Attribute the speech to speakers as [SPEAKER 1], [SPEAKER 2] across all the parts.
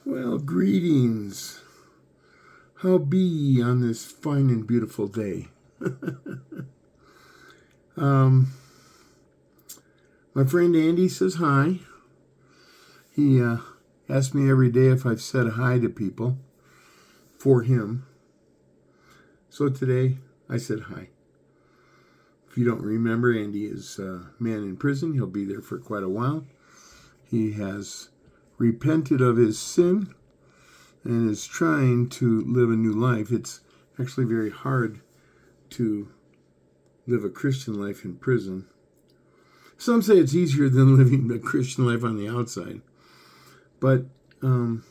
[SPEAKER 1] Well, greetings. How be ye on this fine and beautiful day? My friend Andy says hi. He asks me every day if I've said hi to people for him. So today I said hi. If you don't remember, Andy is a man in prison. He'll be there for quite a while. He has repented of his sin and is trying to live a new life. It's actually very hard to live a Christian life in prison. Some say it's easier than living a Christian life on the outside. But in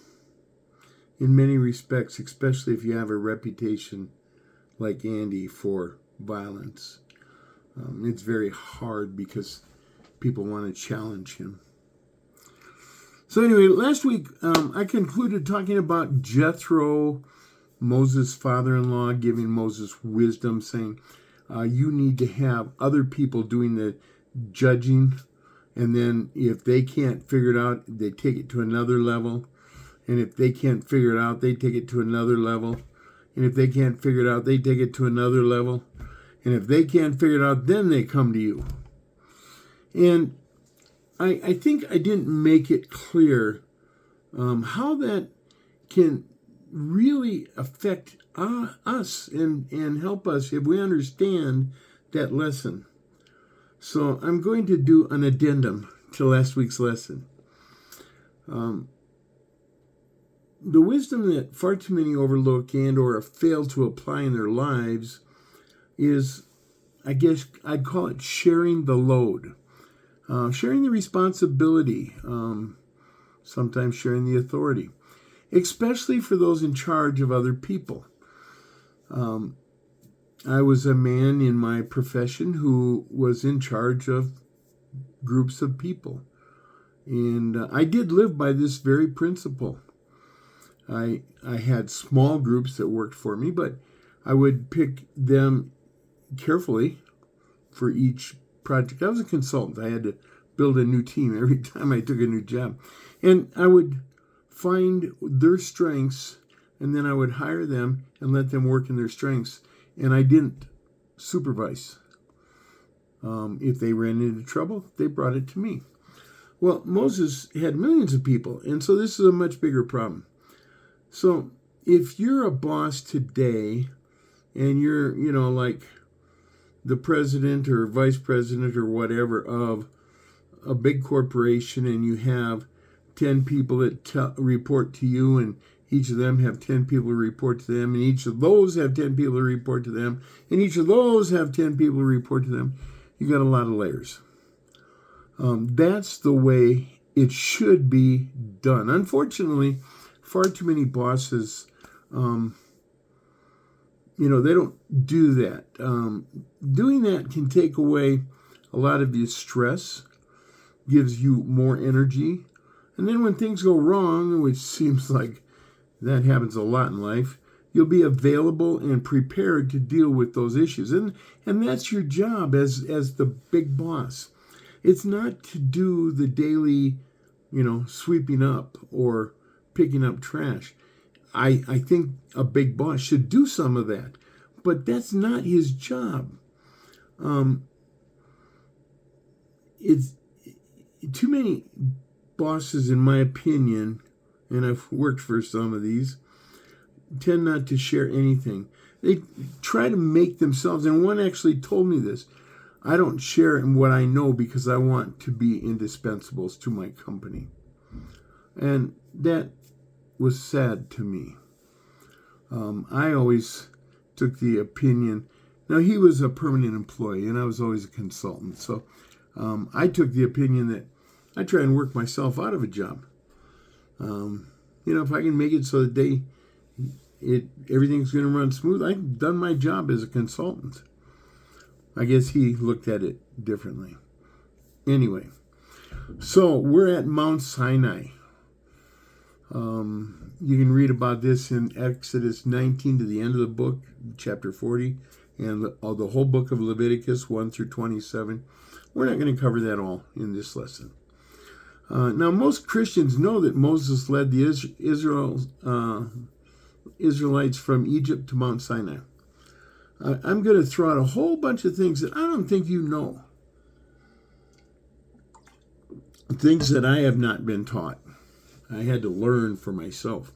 [SPEAKER 1] many respects, especially if you have a reputation like Andy for violence, it's very hard because people want to challenge him. So anyway, last week I concluded talking about Jethro, Moses' father-in-law, giving Moses wisdom, saying you need to have other people doing the judging, and then if they can't figure it out, they take it to another level, and if they can't figure it out, they take it to another level, and if they can't figure it out, they take it to another level, and if they can't figure it out, then they come to you. And I think I didn't make it clear how that can really affect us and help us if we understand that lesson. So I'm going to do an addendum to last week's lesson. The wisdom that far too many overlook and or fail to apply in their lives is, I guess I'd call it sharing the load. Sharing the responsibility, sometimes sharing the authority, especially for those in charge of other people. I was a man in my profession who was in charge of groups of people, and I did live by this very principle. I had small groups that worked for me, but I would pick them carefully for each project. I was a consultant. I had to build a new team every time I took a new job. And I would find their strengths, and then I would hire them and let them work in their strengths. And I didn't supervise. If they ran into trouble, they brought it to me. Well, Moses had millions of people, and so this is a much bigger problem. So if you're a boss today, and you're, like the president or vice president or whatever of a big corporation, and you have 10 people that report to you, and each of them have 10 people to report to them, and each of those have 10 people to report to them, and each of those have 10 people to report to them, you got a lot of layers. That's the way it should be done. Unfortunately, far too many bosses they don't do that. Doing that can take away a lot of your stress, gives you more energy. And then when things go wrong, which seems like that happens a lot in life, you'll be available and prepared to deal with those issues. And that's your job as the big boss. It's not to do the daily, sweeping up or picking up trash. I think a big boss should do some of that, but that's not his job. It's too many bosses, in my opinion, and I've worked for some of these, tend not to share anything. They try to make themselves, and one actually told me this, I don't share in what I know because I want to be indispensables to my company. And that was sad to me. I always took the opinion, now he was a permanent employee and I was always a consultant, so I took the opinion that I try and work myself out of a job. If I can make it so that everything's going to run smooth, I've done my job as a consultant. I guess he looked at it differently. Anyway, so we're at Mount Sinai. You can read about this in Exodus 19 to the end of the book, chapter 40, and the whole book of Leviticus 1 through 27. We're not going to cover that all in this lesson. Now, most Christians know that Moses led the Israelites from Egypt to Mount Sinai. I'm going to throw out a whole bunch of things that I don't think you know. Things that I have not been taught. I had to learn for myself.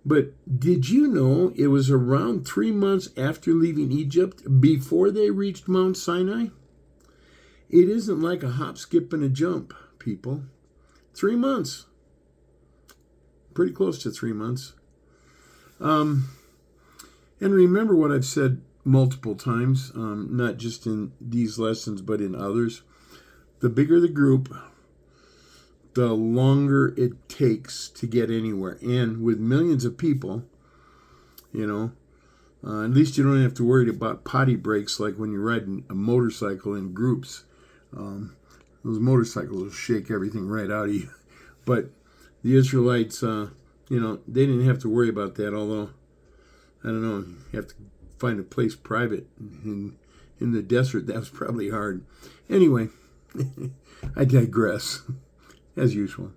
[SPEAKER 1] But did you know it was around 3 months after leaving Egypt before they reached Mount Sinai? It isn't like a hop, skip, and a jump, people. 3 months. Pretty close to 3 months. And remember what I've said multiple times, not just in these lessons, but in others. The bigger the group, the longer it takes to get anywhere. And with millions of people, at least you don't have to worry about potty breaks like when you're riding a motorcycle in groups. Those motorcycles will shake everything right out of you. But the Israelites, they didn't have to worry about that, although, I don't know, you have to find a place private in the desert. That was probably hard. Anyway, I digress, as usual.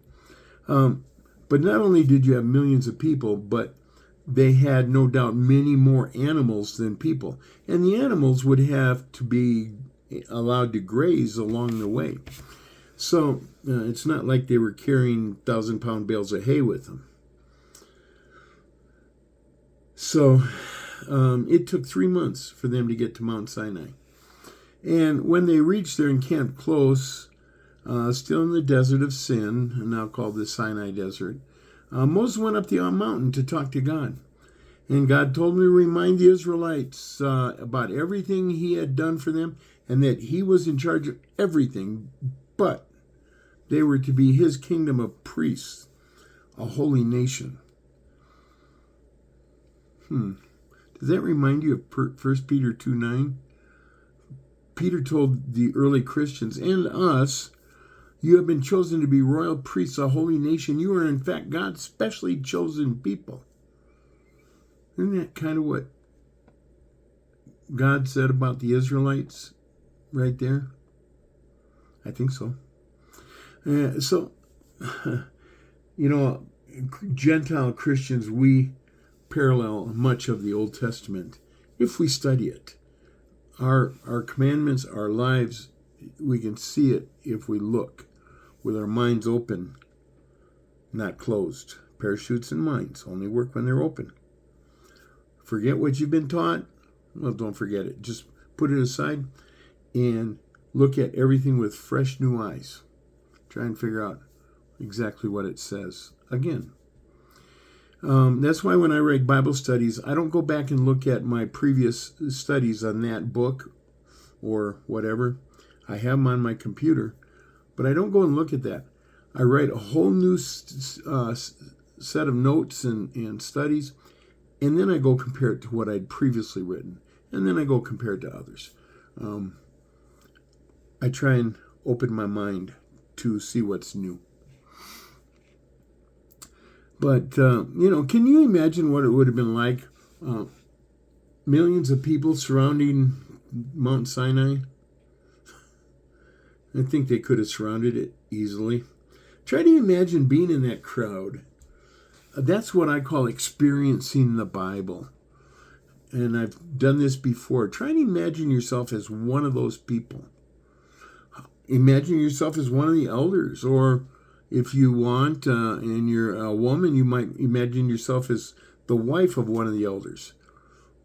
[SPEAKER 1] But not only did you have millions of people, but they had no doubt many more animals than people. And the animals would have to be allowed to graze along the way. So it's not like they were carrying 1,000-pound bales of hay with them. So it took 3 months for them to get to Mount Sinai. And when they reached there and camped close, still in the desert of sin, now called the Sinai Desert, Moses went up the mountain to talk to God. And God told him to remind the Israelites about everything he had done for them and that he was in charge of everything, but they were to be his kingdom of priests, a holy nation. Does that remind you of 1 Peter 2:9? Peter told the early Christians and us, you have been chosen to be royal priests, a holy nation. You are, in fact, God's specially chosen people. Isn't that kind of what God said about the Israelites right there? I think so. Gentile Christians, we parallel much of the Old Testament if we study it. Our commandments, our lives, we can see it if we look with our minds open, not closed. Parachutes and minds only work when they're open. Forget what you've been taught? Well, don't forget it. Just put it aside and look at everything with fresh new eyes. Try and figure out exactly what it says. Again, that's why when I write Bible studies, I don't go back and look at my previous studies on that book or whatever. I have them on my computer, but I don't go and look at that. I write a whole new set of notes and studies, and then I go compare it to what I'd previously written, and then I go compare it to others. I try and open my mind to see what's new. But, can you imagine what it would have been like? Millions of people surrounding Mount Sinai. I think they could have surrounded it easily. Try to imagine being in that crowd. That's what I call experiencing the Bible. And I've done this before. Try to imagine yourself as one of those people. Imagine yourself as one of the elders, or if you want, and you're a woman, you might imagine yourself as the wife of one of the elders.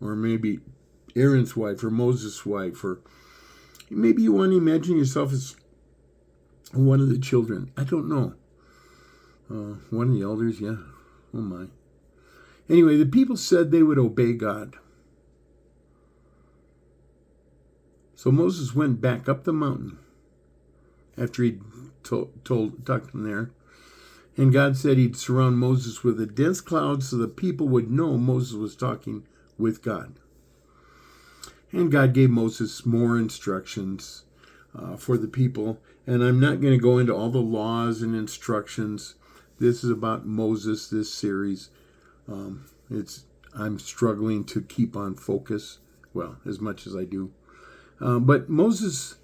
[SPEAKER 1] Or maybe Aaron's wife, or Moses' wife, or maybe you want to imagine yourself as one of the children. I don't know. One of the elders, yeah. Oh my. Anyway, the people said they would obey God. So Moses went back up the mountain after he'd talked to them there. And God said he'd surround Moses with a dense cloud so the people would know Moses was talking with God. And God gave Moses more instructions for the people. And I'm not going to go into all the laws and instructions. This is about Moses, this series. I'm struggling to keep on focus, well, as much as I do. But Moses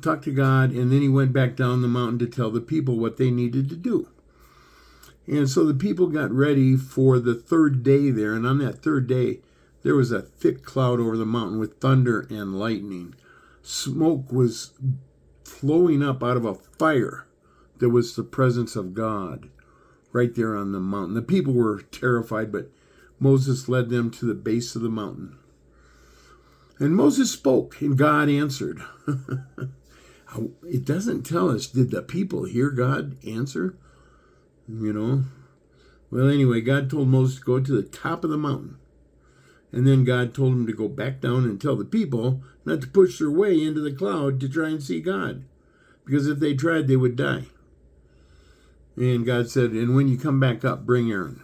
[SPEAKER 1] talked to God, and then he went back down the mountain to tell the people what they needed to do. And so the people got ready for the third day there, and on that third day, there was a thick cloud over the mountain with thunder and lightning. Smoke was flowing up out of a fire. There was the presence of God right there on the mountain. The people were terrified, but Moses led them to the base of the mountain. And Moses spoke, and God answered. It doesn't tell us, did the people hear God answer? Well, anyway, God told Moses to go to the top of the mountain. And then God told him to go back down and tell the people not to push their way into the cloud to try and see God. Because if they tried, they would die. And God said, and when you come back up, bring Aaron.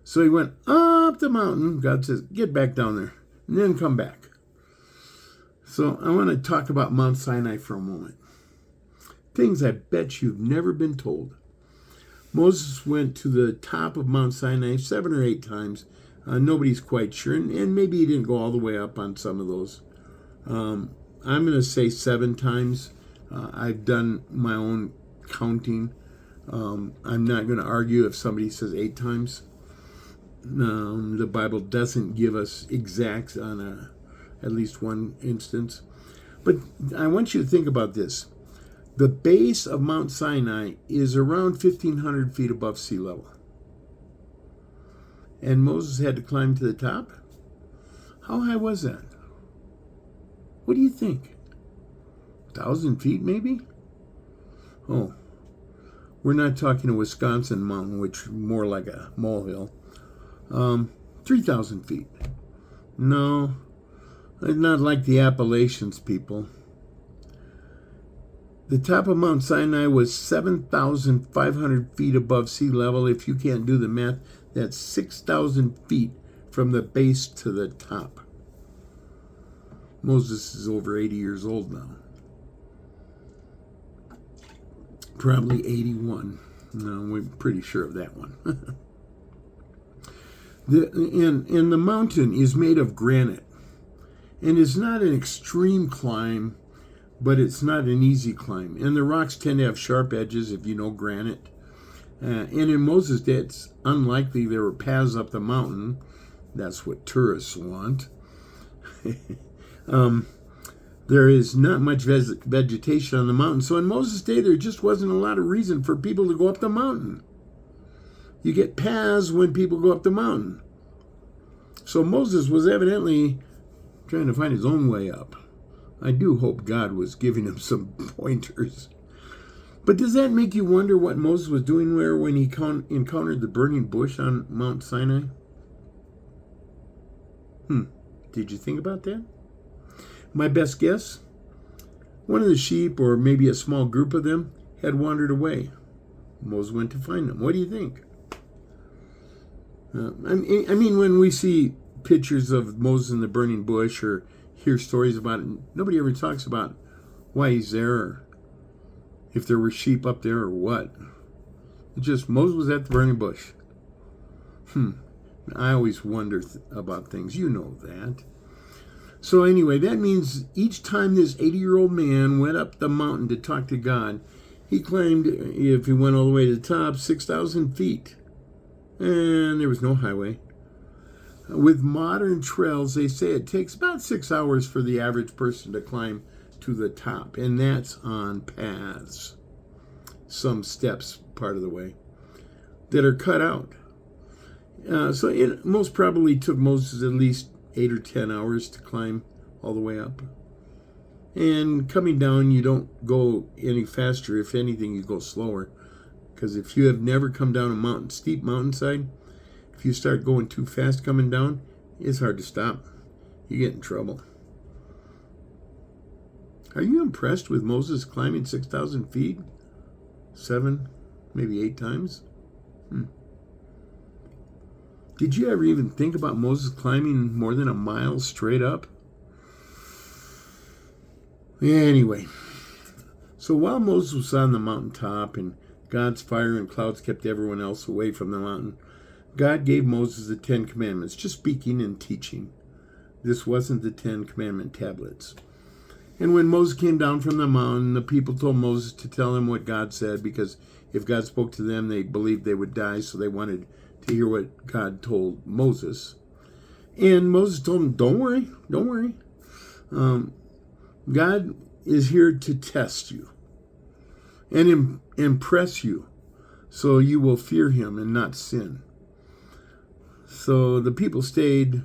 [SPEAKER 1] So he went up the mountain. God says, get back down there, and then come back. So I want to talk about Mount Sinai for a moment. Things I bet you've never been told. Moses went to the top of Mount Sinai 7 or 8 times. Nobody's quite sure, and maybe he didn't go all the way up on some of those. I'm going to say 7 times. I've done my own counting. I'm not going to argue if somebody says 8 times. The Bible doesn't give us exacts on at least one instance. But I want you to think about this. The base of Mount Sinai is around 1,500 feet above sea level. And Moses had to climb to the top? How high was that? What do you think? 1,000 feet maybe? Oh, we're not talking a Wisconsin mountain, which is more like a molehill. 3,000 feet. No, not like the Appalachians, people. The top of Mount Sinai was 7,500 feet above sea level. If you can't do the math, that's 6,000 feet from the base to the top. Moses is over 80 years old now. Probably 81. No, we're pretty sure of that one. And the mountain is made of granite. And it's not an extreme climb, but it's not an easy climb. And the rocks tend to have sharp edges, if you know granite. And in Moses' day, it's unlikely there were paths up the mountain. That's what tourists want. There is not much vegetation on the mountain. So in Moses' day, there just wasn't a lot of reason for people to go up the mountain. You get paths when people go up the mountain. So Moses was evidently trying to find his own way up. I do hope God was giving him some pointers. But does that make you wonder what Moses was doing there when he encountered the burning bush on Mount Sinai? Did you think about that? My best guess? One of the sheep, or maybe a small group of them, had wandered away. Moses went to find them. What do you think? I mean, when we see pictures of Moses in the burning bush or hear stories about it, nobody ever talks about why he's there, or if there were sheep up there or what. It's just Moses was at the burning bush. I always wonder about things. You know that. So anyway, that means each time this 80-year-old man went up the mountain to talk to God, he claimed, if he went all the way to the top, 6,000 feet. And there was no highway. With modern trails, they say it takes about 6 hours for the average person to climb to the top. And that's on paths. Some steps part of the way that are cut out. So it most probably took Moses at least 8 or 10 hours to climb all the way up. And coming down, you don't go any faster. If anything, you go slower. Because if you have never come down a steep mountainside, if you start going too fast coming down, it's hard to stop. You get in trouble. Are you impressed with Moses climbing 6,000 feet? 7, maybe 8 times? Did you ever even think about Moses climbing more than a mile straight up? Anyway, so while Moses was on the mountaintop and God's fire and clouds kept everyone else away from the mountain, God gave Moses the 10 Commandments, just speaking and teaching. This wasn't the 10 Commandment tablets. And when Moses came down from the mountain, the people told Moses to tell him what God said, because if God spoke to them, they believed they would die, so they wanted to hear what God told Moses. And Moses told them, don't worry. God is here to test you and impress you, so you will fear him and not sin. So the people stayed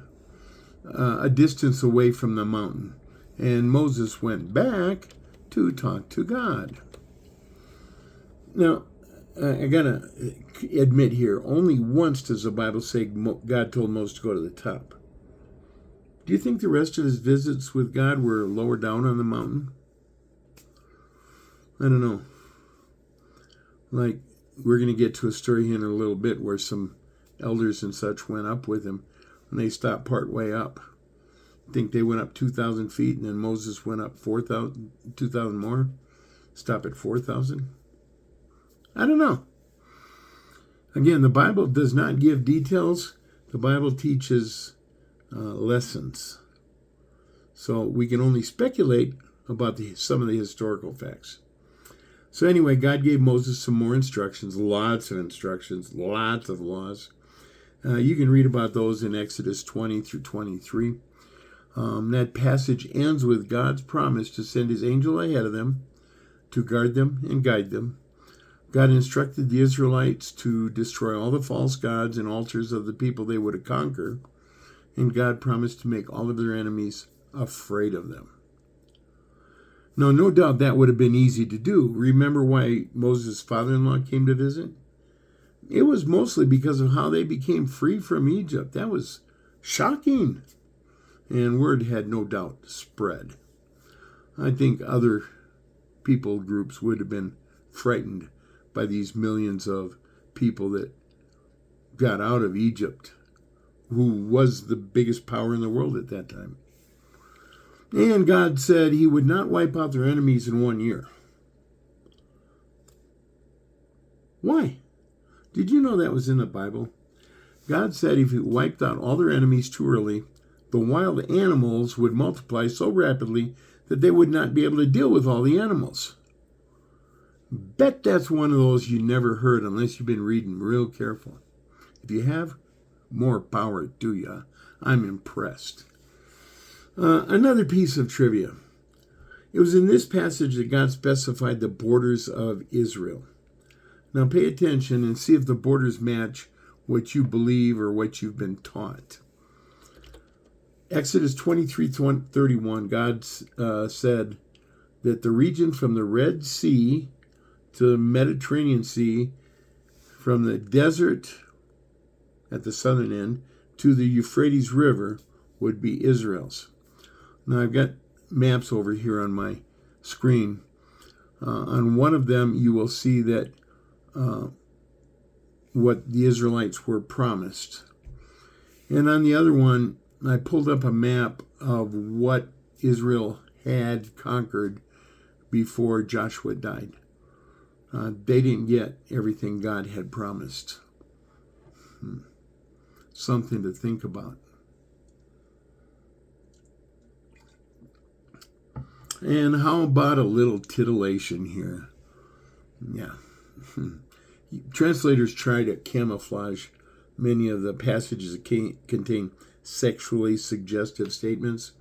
[SPEAKER 1] a distance away from the mountain, and Moses went back to talk to God. Now, I gotta admit here, only once does the Bible say God told Moses to go to the top. Do you think the rest of his visits with God were lower down on the mountain? I don't know. Like, we're going to get to a story here in a little bit where some elders and such went up with him, and they stopped part way up. I think they went up 2,000 feet, and then Moses went up 2,000 more. Stop at 4,000. I don't know. Again, the Bible does not give details. The Bible teaches lessons. So we can only speculate about some of the historical facts. So anyway, God gave Moses some more instructions, lots of instructions, lots of laws. You can read about those in Exodus 20 through 23. That passage ends with God's promise to send his angel ahead of them to guard them and guide them. God instructed the Israelites to destroy all the false gods and altars of the people they would conquer, and God promised to make all of their enemies afraid of them. Now, no doubt that would have been easy to do. Remember why Moses' father-in-law came to visit? It was mostly because of how they became free from Egypt. That was shocking. And word had no doubt spread. I think other people groups would have been frightened by these millions of people that got out of Egypt, who was the biggest power in the world at that time. And God said he would not wipe out their enemies in 1 year. Why? Did you know that was in the Bible? God said if he wiped out all their enemies too early, the wild animals would multiply so rapidly that they would not be able to deal with all the animals. Bet that's one of those you never heard unless you've been reading real careful. If you have, more power to you. I'm impressed. Another piece of trivia. It was in this passage that God specified the borders of Israel. Now pay attention and see if the borders match what you believe or what you've been taught. Exodus 23:31, God said that the region from the Red Sea to the Mediterranean Sea, from the desert at the southern end to the Euphrates River, would be Israel's. Now I've got maps over here on my screen. On one of them you will see that what the Israelites were promised. And on the other one, I pulled up a map of what Israel had conquered before Joshua died. They didn't get everything God had promised. Something to think about. And how about a little titillation here? Yeah. Translators try to camouflage many of the passages that contain sexually suggestive statements,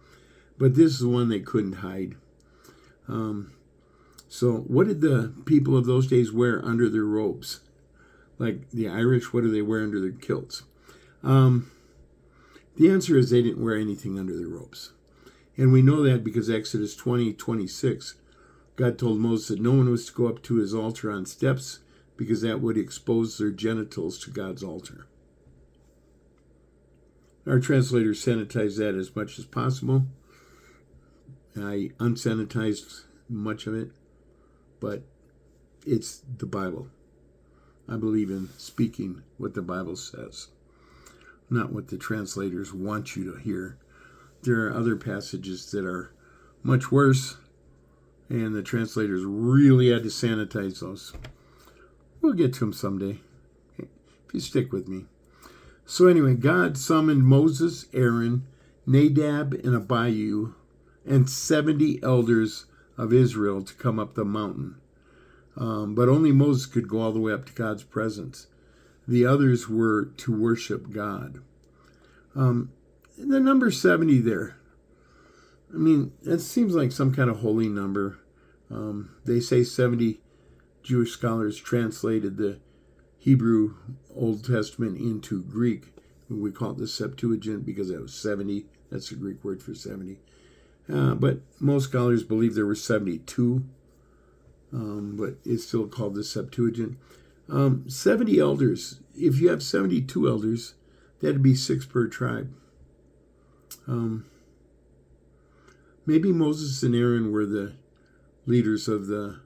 [SPEAKER 1] but this is one they couldn't hide. So what did the people of those days wear under their robes? Like the Irish, what do they wear under their kilts? The answer is they didn't wear anything under their robes. And we know that because Exodus 20:26, God told Moses that no one was to go up to his altar on steps because that would expose their genitals to God's altar. Our translators sanitized that as much as possible. I unsanitized much of it, but it's the Bible. I believe in speaking what the Bible says, not what the translators want you to hear. There are other passages that are much worse, and the translators really had to sanitize those. We'll get to them someday, if you stick with me. So anyway, God summoned Moses, Aaron, Nadab, and Abihu and 70 elders of Israel to come up the mountain. But only Moses could go all the way up to God's presence. The others were to worship God. The number 70 there, I mean, it seems like some kind of holy number. They say 70 Jewish scholars translated the Hebrew Old Testament into Greek. We call it the Septuagint because it was 70. That's the Greek word for 70. But most scholars believe there were 72, but it's still called the Septuagint. 70 elders. If you have 72 elders, that'd be 6 per tribe. Maybe Moses and Aaron were the leaders of the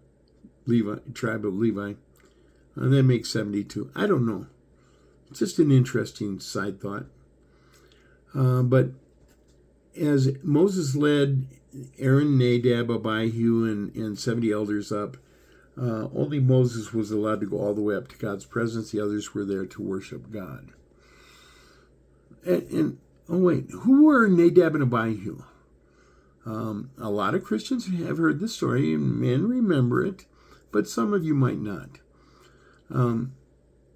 [SPEAKER 1] tribe of Levi. That makes 72. I don't know. It's just an interesting side thought. But as Moses led Aaron, Nadab, Abihu, and 70 elders up, only Moses was allowed to go all the way up to God's presence. The others were there to worship God. And oh wait, who were Nadab and Abihu? A lot of Christians have heard this story and remember it, but some of you might not.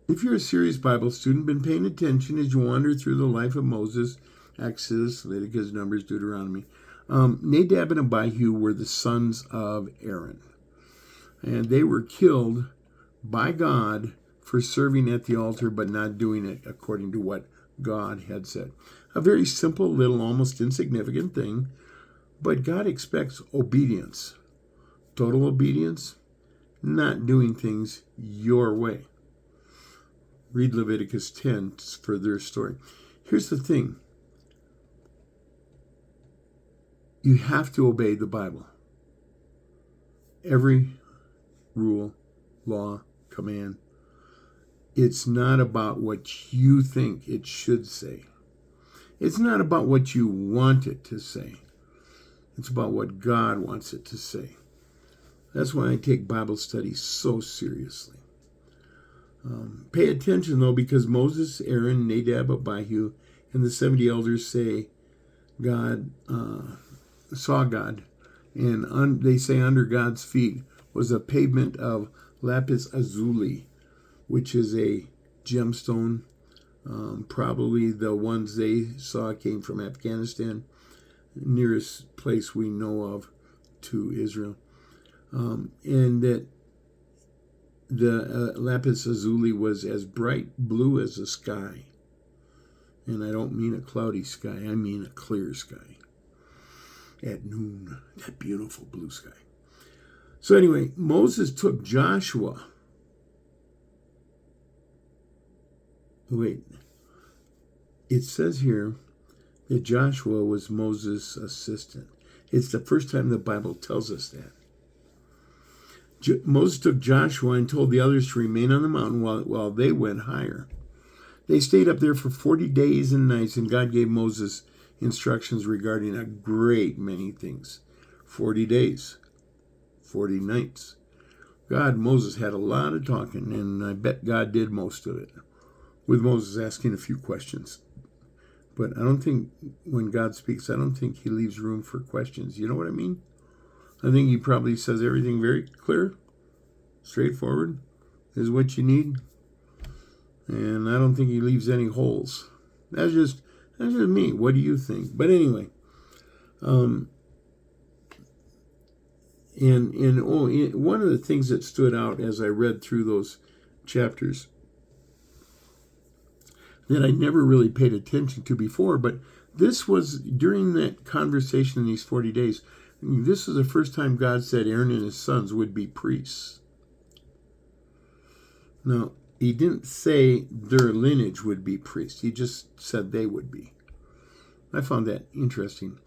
[SPEAKER 1] If you're a serious Bible student, been paying attention as you wander through the life of Moses, Exodus, Leviticus, Numbers, Deuteronomy, Nadab and Abihu were the sons of Aaron. And they were killed by God for serving at the altar but not doing it according to what God had said. A very simple, little, almost insignificant thing, but God expects obedience. Total obedience, not doing things your way. Read Leviticus 10 for their story. Here's the thing. You have to obey the Bible. Every rule, law, command. It's not about what you think it should say. It's not about what you want it to say. It's about what God wants it to say. That's why I take Bible study so seriously. Pay attention, though, because Moses, Aaron, Nadab, Abihu, and the 70 elders say God saw God. And they say under God's feet was a pavement of lapis lazuli, which is a gemstone. Probably the ones they saw came from Afghanistan, nearest place we know of to Israel. And that the lapis lazuli was as bright blue as the sky. And I don't mean a cloudy sky, I mean a clear sky. At noon, that beautiful blue sky. So anyway, Moses took Joshua. Wait, it says here that Joshua was Moses' assistant. It's the first time the Bible tells us that. Moses took Joshua and told the others to remain on the mountain while they went higher. They stayed up there for 40 days and nights, and God gave Moses instructions regarding a great many things. 40 days, 40 nights. Moses had a lot of talking, and I bet God did most of it, with Moses asking a few questions. But I don't think when God speaks, I don't think he leaves room for questions. You know what I mean? I think he probably says everything very clear, straightforward, is what you need. And I don't think he leaves any holes. That's just me. What do you think? But anyway, one of the things that stood out as I read through those chapters that I never really paid attention to before, but this was during that conversation in these 40 days. This was the first time God said Aaron and his sons would be priests. Now, he didn't say their lineage would be priests. He just said they would be. I found that interesting.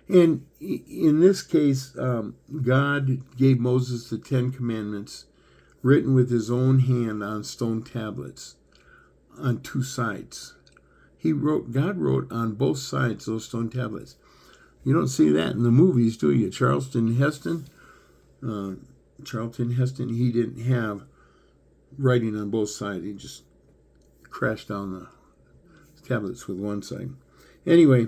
[SPEAKER 1] And in this case, God gave Moses the 10 Commandments written with his own hand on stone tablets on 2 sides. God wrote on both sides those stone tablets. You don't see that in the movies, do you? Charlton Heston, he didn't have writing on both sides. He just crashed down the tablets with one side. Anyway,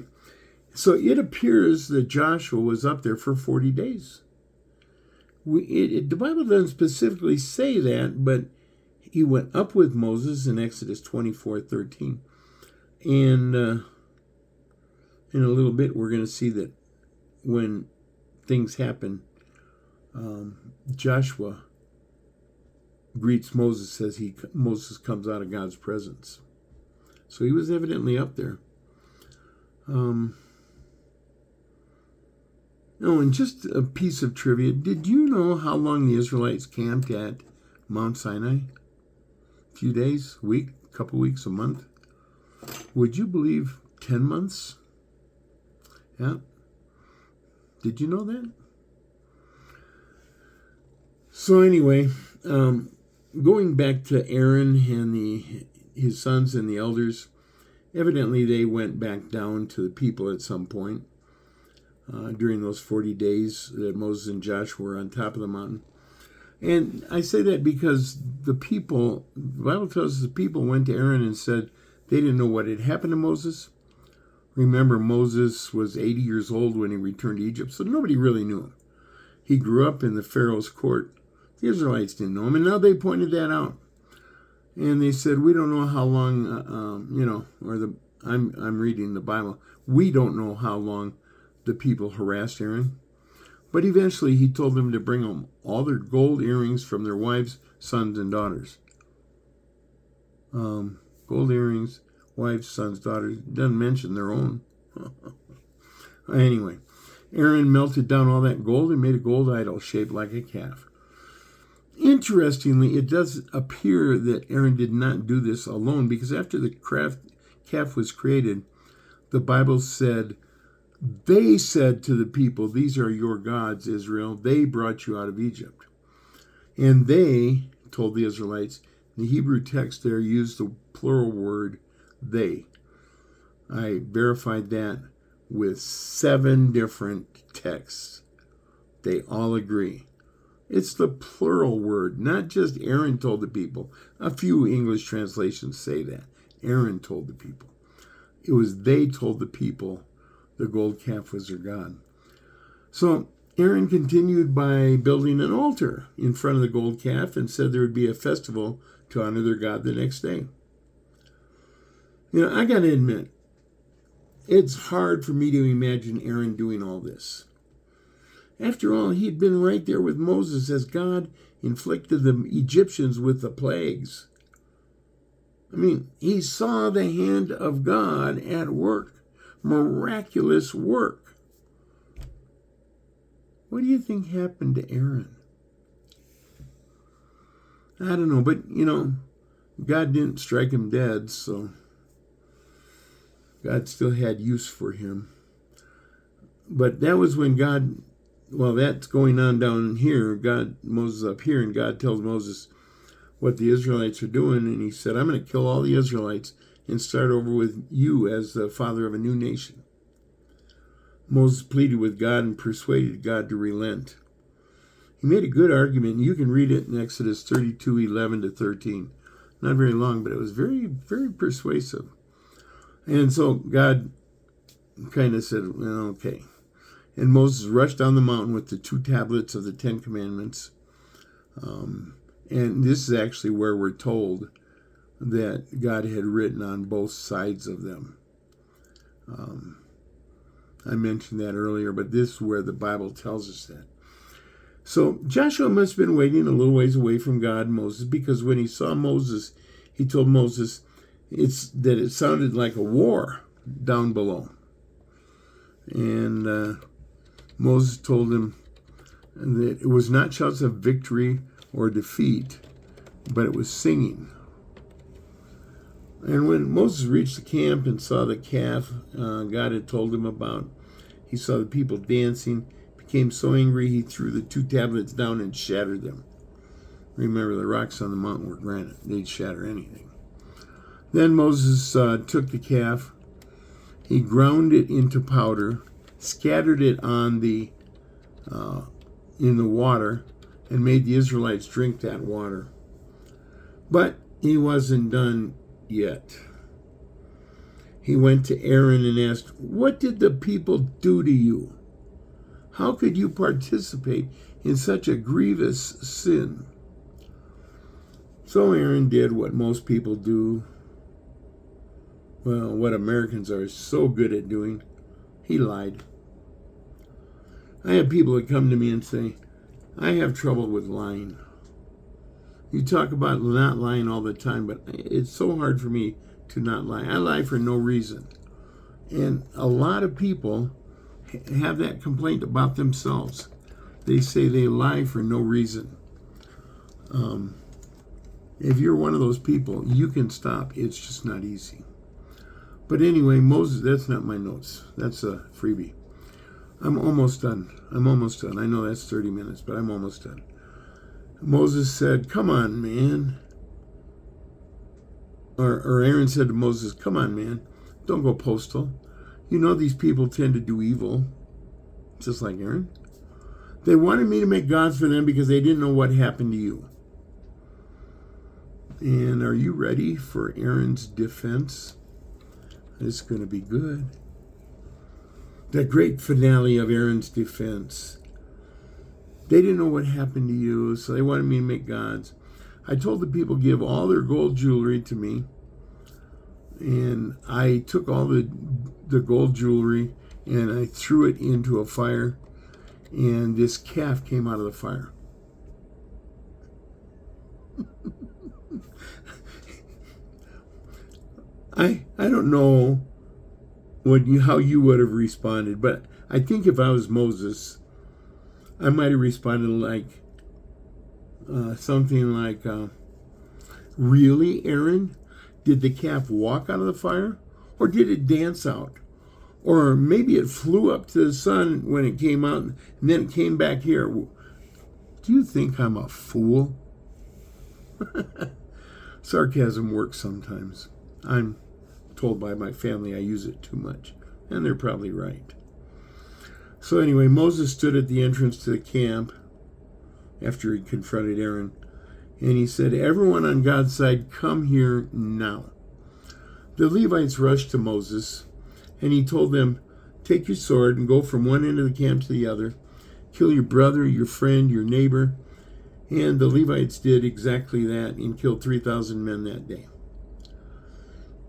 [SPEAKER 1] So it appears that Joshua was up there for 40 days. The Bible doesn't specifically say that, but he went up with Moses in Exodus 24:13. And in a little bit, we're going to see that when things happen, Joshua greets Moses as Moses comes out of God's presence. So he was evidently up there. And just a piece of trivia. Did you know how long the Israelites camped at Mount Sinai? A few days, a week, a couple weeks, a month? Would you believe 10 months? Yeah. Did you know that? So anyway, going back to Aaron and his sons and the elders, evidently they went back down to the people at some point during those 40 days that Moses and Joshua were on top of the mountain. And I say that because the Bible tells us the people went to Aaron and said they didn't know what had happened to Moses. Remember, Moses was 80 years old when he returned to Egypt, so nobody really knew him. He grew up in the Pharaoh's court. The Israelites didn't know him, and now they pointed that out. And they said, we don't know how long, I'm reading the Bible. We don't know how long the people harassed Aaron. But eventually he told them to bring home all their gold earrings from their wives, sons, and daughters. Gold earrings, wives, sons, daughters. Doesn't mention their own. Anyway, Aaron melted down all that gold and made a gold idol shaped like a calf. Interestingly, it does appear that Aaron did not do this alone, because after the calf was created, the Bible said, they said to the people, these are your gods, Israel. They brought you out of Egypt. And they told the Israelites, the Hebrew text there used the plural word they. I verified that with 7 different texts. They all agree. It's the plural word, not just Aaron told the people. A few English translations say that. Aaron told the people. It was they told the people the gold calf was their god. So Aaron continued by building an altar in front of the gold calf and said there would be a festival to honor their god the next day. I got to admit, it's hard for me to imagine Aaron doing all this. After all, he'd been right there with Moses as God inflicted the Egyptians with the plagues. He saw the hand of God at work. Miraculous work. What do you think happened to Aaron? I don't know, but God didn't strike him dead, so God still had use for him. But that was when God, that's going on down here. Moses up here, and God tells Moses what the Israelites are doing, and he said, I'm going to kill all the Israelites and start over with you as the father of a new nation. Moses pleaded with God and persuaded God to relent. He made a good argument. You can read it in Exodus 32:11-13. Not very long, but it was very, very persuasive. And so God kind of said, okay. And Moses rushed down the mountain with the 2 tablets of the 10 Commandments. And this is actually where we're told that God had written on both sides of them. I mentioned that earlier, but this is where the Bible tells us that. So Joshua must have been waiting a little ways away from God and Moses, because when he saw Moses, he told Moses that it sounded like a war down below. And Moses told him that it was not shouts of victory or defeat, but it was singing. And when Moses reached the camp and saw the calf God had told him about, he saw the people dancing, became so angry he threw the 2 tablets down and shattered them. Remember, the rocks on the mountain were granite. They'd shatter anything. Then Moses took the calf, he ground it into powder, scattered it on in the water, and made the Israelites drink that water. But he wasn't done yet. he went to Aaron and asked, "What did the people do to you? How could you participate in such a grievous sin?" So Aaron did what most people do. Well, what Americans are so good at doing. He lied. I have people that come to me and say, "I have trouble with lying. You talk about not lying all the time, but it's so hard for me to not lie. I lie for no reason." And a lot of people have that complaint about themselves. They say they lie for no reason. If you're one of those people, you can stop. It's just not easy. But anyway, Moses, that's not my notes. That's a freebie. I'm almost done. I know that's 30 minutes, but I'm almost done. Moses said, "Come on, man." Or Aaron said to Moses, "Come on, man. Don't go postal. You know these people tend to do evil." Just like Aaron. "They wanted me to make gods for them because they didn't know what happened to you." And are you ready for Aaron's defense? It's going to be good. The great finale of Aaron's defense. "They didn't know what happened to you, so they wanted me to make gods. I told the people give all their gold jewelry to me, and I took all the gold jewelry and I threw it into a fire, and this calf came out of the fire." I don't know how you would have responded, but I think if I was Moses, I might have responded like something like, "Really, Aaron? Did the calf walk out of the fire? Or did it dance out? Or maybe it flew up to the sun when it came out and then it came back here. Do you think I'm a fool?" Sarcasm works sometimes. I'm told by my family I use it too much, and they're probably right. So anyway, Moses stood at the entrance to the camp after he confronted Aaron, and he said, "Everyone on God's side, come here now." The Levites rushed to Moses, and he told them, "Take your sword and go from one end of the camp to the other. Kill your brother, your friend, your neighbor." And the Levites did exactly that and killed 3,000 men that day.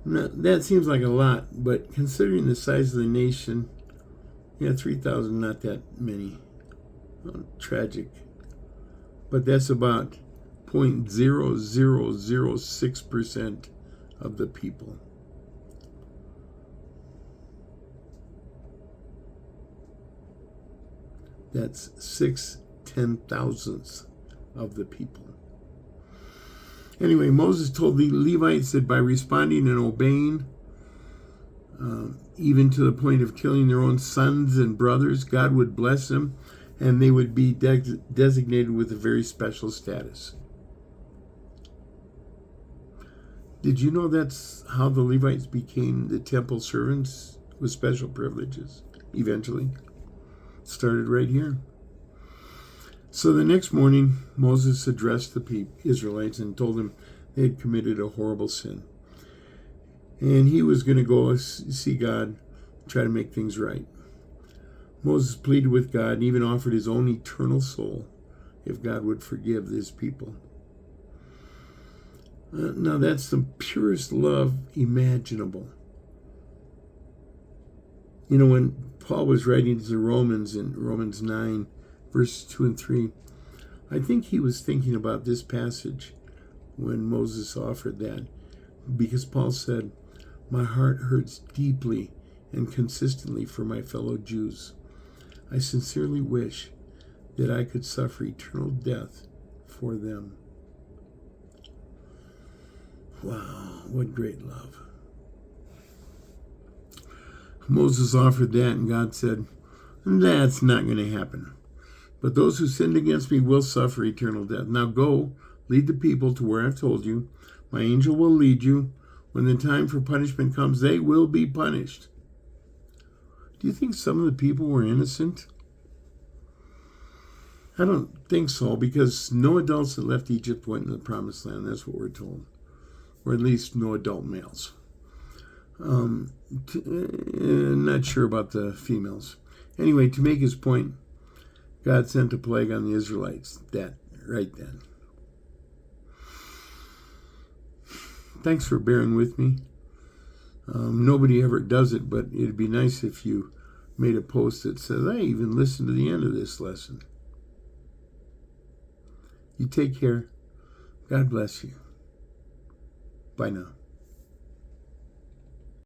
[SPEAKER 1] Now, that seems like a lot, but considering the size of the nation, 3,000, not that many. Oh, tragic. But that's about 0.0006% of the people. That's 6/10,000ths of the people. Anyway, Moses told the Levites that by responding and obeying, even to the point of killing their own sons and brothers, God would bless them, and they would be designated with a very special status. Did you know that's how the Levites became the temple servants with special privileges? Eventually, it started right here. So the next morning, Moses addressed the Israelites and told them they had committed a horrible sin. And he was going to go see God, try to make things right. Moses pleaded with God and even offered his own eternal soul if God would forgive his people. Now that's the purest love imaginable. You know, when Paul was writing to the Romans in Romans 9, verses 2 and 3, I think he was thinking about this passage when Moses offered that, because Paul said, "My heart hurts deeply and consistently for my fellow Jews. I sincerely wish that I could suffer eternal death for them." Wow, what great love. Moses offered that, and God said, "That's not going to happen. But those who sinned against me will suffer eternal death. Now go, lead the people to where I've told you. My angel will lead you. When the time for punishment comes, they will be punished." Do you think some of the people were innocent? I don't think so, because no adults that left Egypt went into the promised land. That's what we're told. Or at least no adult males. Not sure about the females. Anyway, to make his point, God sent a plague on the Israelites right then. Thanks for bearing with me. Nobody ever does it, but it'd be nice if you made a post that says, I even listened to the end of this lesson. You take care. God bless you. Bye now.